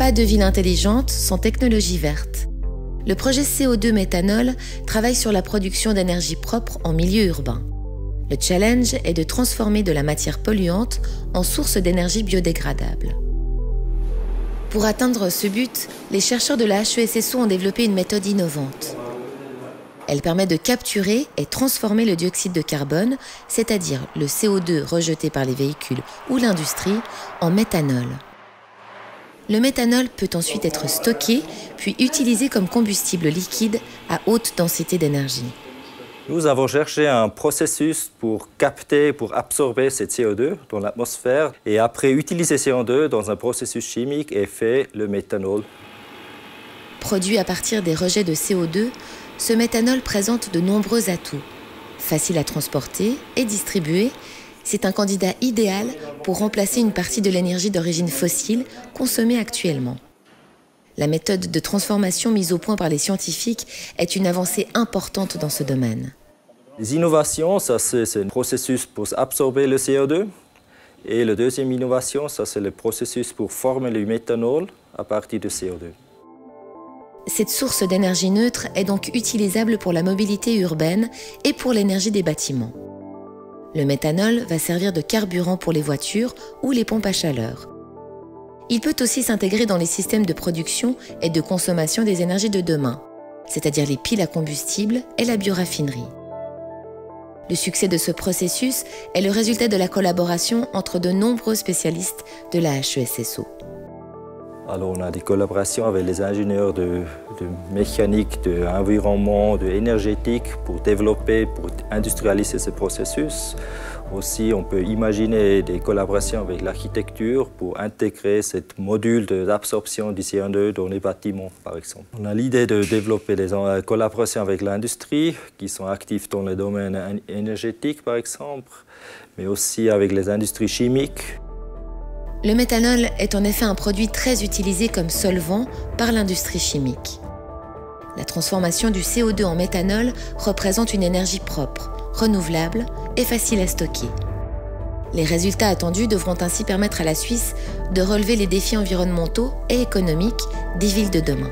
Pas de ville intelligente sans technologie verte. Le projet CO2 méthanol travaille sur la production d'énergie propre en milieu urbain. Le challenge est de transformer de la matière polluante en source d'énergie biodégradable. Pour atteindre ce but, les chercheurs de la HESSO ont développé une méthode innovante. Elle permet de capturer et transformer le dioxyde de carbone, c'est-à-dire le CO2 rejeté par les véhicules ou l'industrie, en méthanol. Le méthanol peut ensuite être stocké, puis utilisé comme combustible liquide à haute densité d'énergie. Nous avons cherché un processus pour capter, pour absorber cette CO2 dans l'atmosphère et après utiliser CO2 dans un processus chimique et fait le méthanol. Produit à partir des rejets de CO2, ce méthanol présente de nombreux atouts. Facile à transporter et distribuer, c'est un candidat idéal pour remplacer une partie de l'énergie d'origine fossile consommée actuellement. La méthode de transformation mise au point par les scientifiques est une avancée importante dans ce domaine. Les innovations, ça c'est un processus pour absorber le CO2. Et la deuxième innovation, ça c'est le processus pour former le méthanol à partir de CO2. Cette source d'énergie neutre est donc utilisable pour la mobilité urbaine et pour l'énergie des bâtiments. Le méthanol va servir de carburant pour les voitures ou les pompes à chaleur. Il peut aussi s'intégrer dans les systèmes de production et de consommation des énergies de demain, c'est-à-dire les piles à combustible et la bioraffinerie. Le succès de ce processus est le résultat de la collaboration entre de nombreux spécialistes de la HESSO. Alors on a des collaborations avec les ingénieurs de mécanique, d'environnement, d'énergétique pour développer, pour industrialiser ce processus. Aussi, on peut imaginer des collaborations avec l'architecture pour intégrer ce module d'absorption du CO2 dans les bâtiments, par exemple. On a l'idée de développer des collaborations avec l'industrie qui sont actifs dans le domaine énergétique, par exemple, mais aussi avec les industries chimiques. Le méthanol est en effet un produit très utilisé comme solvant par l'industrie chimique. La transformation du CO2 en méthanol représente une énergie propre, renouvelable et facile à stocker. Les résultats attendus devront ainsi permettre à la Suisse de relever les défis environnementaux et économiques des villes de demain.